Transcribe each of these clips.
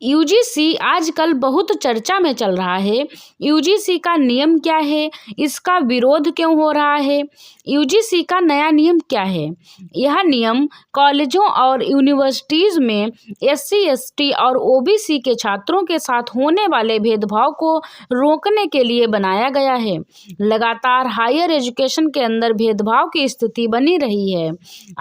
UGC आजकल बहुत चर्चा में चल रहा है। यूजीसी का नियम क्या है? इसका विरोध क्यों हो रहा है? यूजीसी का नया नियम क्या है? यह नियम कॉलेजों और यूनिवर्सिटीज़ में एससी, एसटी और ओबीसी के छात्रों के साथ होने वाले भेदभाव को रोकने के लिए बनाया गया है। लगातार हायर एजुकेशन के अंदर भेदभाव की स्थिति बनी रही है।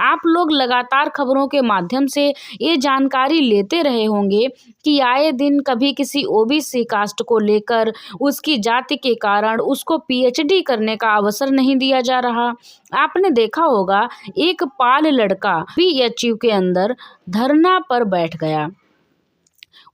आप लोग लगातार खबरों के माध्यम से ये जानकारी लेते रहे होंगे कि आए दिन कभी किसी ओबीसी कास्ट को लेकर उसकी जाति के कारण उसको पीएचडी करने का अवसर नहीं दिया जा रहा। आपने देखा होगा एक पाल लड़का बीएचयू के अंदर धरना पर बैठ गया,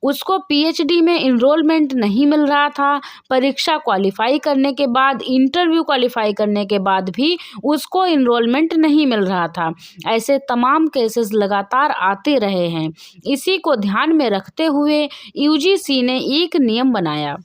उसको पीएचडी में इनरोलमेंट नहीं मिल रहा था। परीक्षा क्वालिफाई करने के बाद, इंटरव्यू क्वालिफाई करने के बाद भी उसको इनरोलमेंट नहीं मिल रहा था। ऐसे तमाम केसेस लगातार आते रहे हैं। इसी को ध्यान में रखते हुए यूजीसी ने एक नियम बनाया।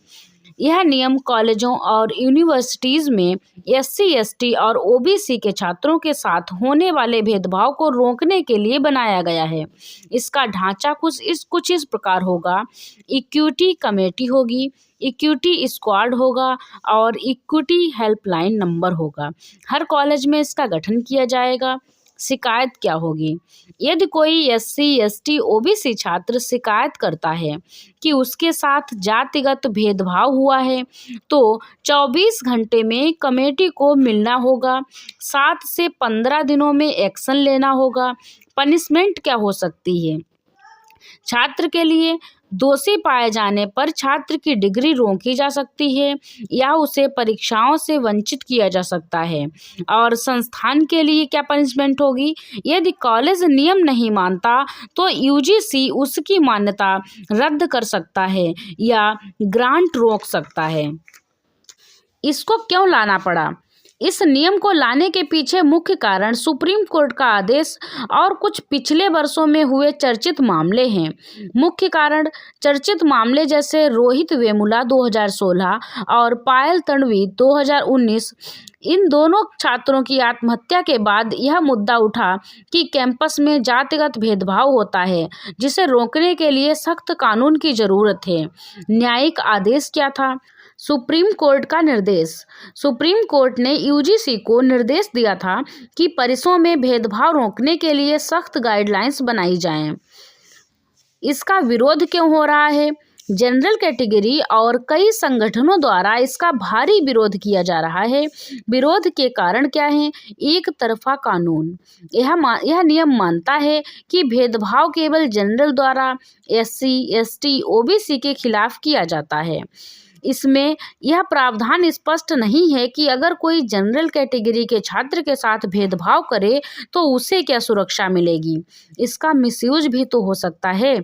यह नियम कॉलेजों और यूनिवर्सिटीज़ में एससी, एसटी और ओबीसी के छात्रों के साथ होने वाले भेदभाव को रोकने के लिए बनाया गया है। इसका ढांचा कुछ इस प्रकार होगा। इक्विटी कमेटी होगी, इक्विटी स्क्वाड होगा और इक्विटी हेल्पलाइन नंबर होगा। हर कॉलेज में इसका गठन किया जाएगा। शिकायत क्या होगी? यदि कोई एससी, एसटी, ओबीसी छात्र शिकायत करता है कि उसके साथ जातिगत भेदभाव हुआ है, तो 24 घंटे में कमेटी को मिलना होगा। 7 से 15 दिनों में एक्शन लेना होगा। पनिशमेंट क्या हो सकती है? छात्र के लिए दोषी पाए जाने पर छात्र की डिग्री रोकी जा सकती है या उसे परीक्षाओं से वंचित किया जा सकता है। और संस्थान के लिए क्या पनिशमेंट होगी? यदि कॉलेज नियम नहीं मानता तो यूजीसी उसकी मान्यता रद्द कर सकता है या ग्रांट रोक सकता है। इसको क्यों लाना पड़ा? इस नियम को लाने के पीछे मुख्य कारण सुप्रीम कोर्ट का आदेश और कुछ पिछले वर्षों में हुए चर्चित मामले हैं। मुख्य कारण चर्चित मामले जैसे रोहित वेमुला 2016 और पायल तन्वी 2019। इन दोनों छात्रों की आत्महत्या के बाद यह मुद्दा उठा कि कैंपस में जातिगत भेदभाव होता है, जिसे रोकने के लिए सख्त कानून की जरूरत है। न्यायिक आदेश क्या था? सुप्रीम कोर्ट का निर्देश। सुप्रीम कोर्ट ने यूजीसी को निर्देश दिया था कि परिसरों में भेदभाव रोकने के लिए सख्त गाइडलाइंस बनाई जाएं। इसका विरोध क्यों हो रहा है? जनरल कैटेगरी और कई संगठनों द्वारा इसका भारी विरोध किया जा रहा है। विरोध के कारण क्या है? एक तरफा कानून। यह नियम मानता है कि भेदभाव केवल जनरल द्वारा एससी, एसटी, ओबीसी के खिलाफ किया जाता है। इसमें यह प्रावधान स्पष्ट नहीं है कि अगर कोई जनरल कैटेगरी के छात्र के साथ भेदभाव करे तो उसे क्या सुरक्षा मिलेगी। इसका मिसयूज भी तो हो सकता है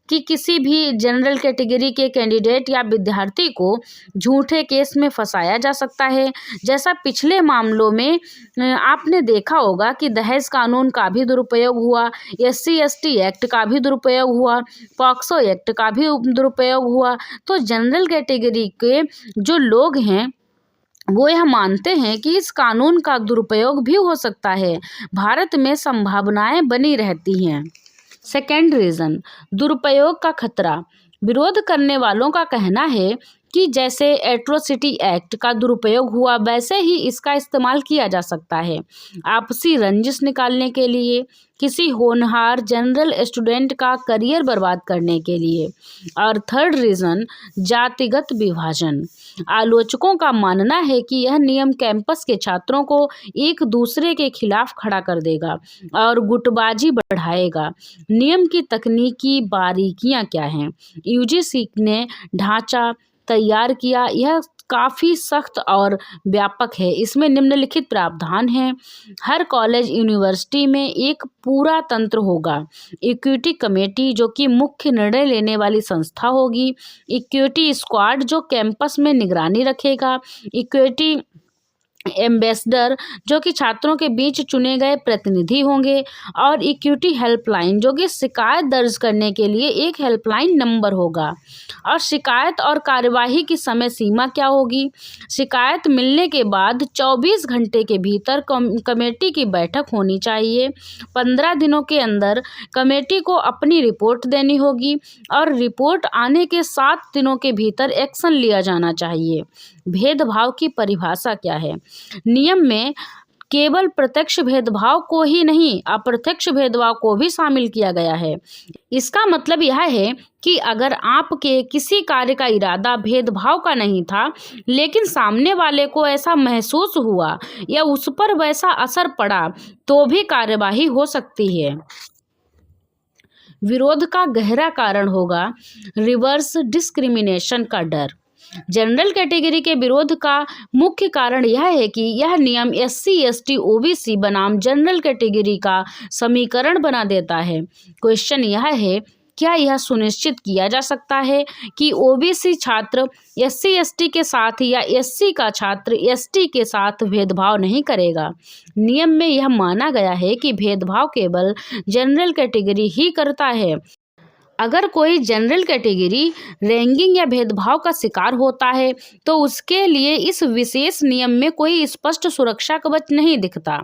कि किसी भी जनरल कैटेगरी के कैंडिडेट या विद्यार्थी को झूठे केस में फंसाया जा सकता है। जैसा पिछले मामलों में आपने देखा होगा कि दहेज कानून का भी दुरुपयोग हुआ, एससी, एसटी एक्ट का भी दुरुपयोग हुआ, पॉक्सो एक्ट का भी दुरुपयोग हुआ। तो जनरल कैटेगरी के जो लोग हैं वो यह मानते हैं कि इस कानून का दुरुपयोग भी हो सकता है। भारत में संभावनाएं बनी रहती हैं। सेकेंड रीज़न, दुरुपयोग का खतरा। विरोध करने वालों का कहना है कि जैसे एट्रोसिटी एक्ट का दुरुपयोग हुआ वैसे ही इसका इस्तेमाल किया जा सकता है आपसी रंजिश निकालने के लिए, किसी होनहार जनरल स्टूडेंट का करियर बर्बाद करने के लिए। और थर्ड रीज़न, जातिगत विभाजन। आलोचकों का मानना है कि यह नियम कैंपस के छात्रों को एक दूसरे के खिलाफ खड़ा कर देगा और गुटबाजी बढ़ाएगा। नियम की तकनीकी बारीकियां क्या हैं? यूजीसी ने ढांचा तैयार किया। यह काफ़ी सख्त और व्यापक है। इसमें निम्नलिखित प्रावधान हैं। हर कॉलेज यूनिवर्सिटी में एक पूरा तंत्र होगा। इक्विटी कमेटी जो कि मुख्य निर्णय लेने वाली संस्था होगी। इक्विटी स्क्वाड जो कैंपस में निगरानी रखेगा। इक्विटी एम्बेसडर जो कि छात्रों के बीच चुने गए प्रतिनिधि होंगे, और इक्विटी हेल्पलाइन जो कि शिकायत दर्ज करने के लिए एक हेल्पलाइन नंबर होगा। और शिकायत और कार्यवाही की समय सीमा क्या होगी? शिकायत मिलने के बाद 24 घंटे के भीतर कमेटी की बैठक होनी चाहिए। 15 दिनों के अंदर कमेटी को अपनी रिपोर्ट देनी होगी और रिपोर्ट आने के 7 दिनों के भीतर एक्शन लिया जाना चाहिए। भेदभाव की परिभाषा क्या है? नियम में केवल प्रत्यक्ष भेदभाव को ही नहीं, अप्रत्यक्ष भेदभाव को भी शामिल किया गया है। इसका मतलब यह है कि अगर आपके किसी कार्य का इरादा भेदभाव का नहीं था, लेकिन सामने वाले को ऐसा महसूस हुआ या उस पर वैसा असर पड़ा, तो भी कार्यवाही हो सकती है। विरोध का गहरा कारण होगा रिवर्स डिस्क्रिमिनेशन का डर। जनरल कैटेगरी के विरोध का मुख्य कारण यह है कि यह नियम SC ST OBC बनाम जनरल कैटेगरी का समीकरण बना देता है। क्वेश्चन यह है, क्या यह सुनिश्चित किया जा सकता है कि OBC छात्र SC ST के साथ या SC का छात्र ST के साथ भेदभाव नहीं करेगा? नियम में यह माना गया है कि भेदभाव केवल जनरल कैटेगरी ही करता है। अगर कोई जनरल कैटेगरी रैंकिंग या भेदभाव का शिकार होता है तो उसके लिए इस विशेष नियम में कोई स्पष्ट सुरक्षा कवच नहीं दिखता।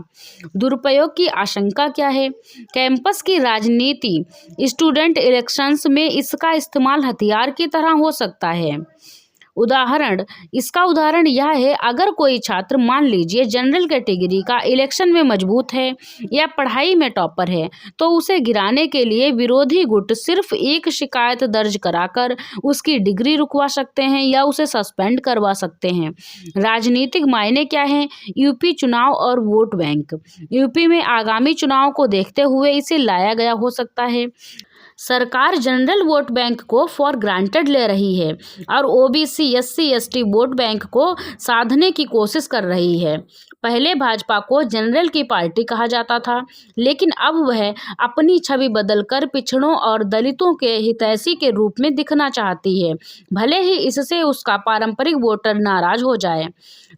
दुरुपयोग की आशंका क्या है? कैंपस की राजनीति, स्टूडेंट इलेक्शंस में इसका इस्तेमाल हथियार की तरह हो सकता है। इसका उदाहरण यह है, अगर कोई छात्र मान लीजिए जनरल कैटेगरी का इलेक्शन में मजबूत है या पढ़ाई में टॉपर है, तो उसे गिराने के लिए विरोधी गुट सिर्फ एक शिकायत दर्ज कराकर उसकी डिग्री रुकवा सकते हैं या उसे सस्पेंड करवा सकते हैं। राजनीतिक मायने क्या हैं? यूपी चुनाव और वोट बैंक। यूपी में आगामी चुनाव को देखते हुए इसे लाया गया हो सकता है। सरकार जनरल वोट बैंक को फॉर ग्रांटेड ले रही है और OBC SC ST vote bank को साधने की कोशिश कर रही है। पहले भाजपा को जनरल की पार्टी कहा जाता था, लेकिन अब वह अपनी छवि बदलकर पिछड़ों और दलितों के हितैषी के रूप में दिखना चाहती है, भले ही इससे उसका पारंपरिक वोटर नाराज हो जाए।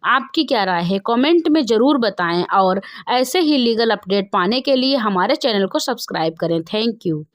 आपकी क्या राय है? कमेंट में ज़रूर बताएं और ऐसे ही लीगल अपडेट पाने के लिए हमारे चैनल को सब्सक्राइब करें। Thank you.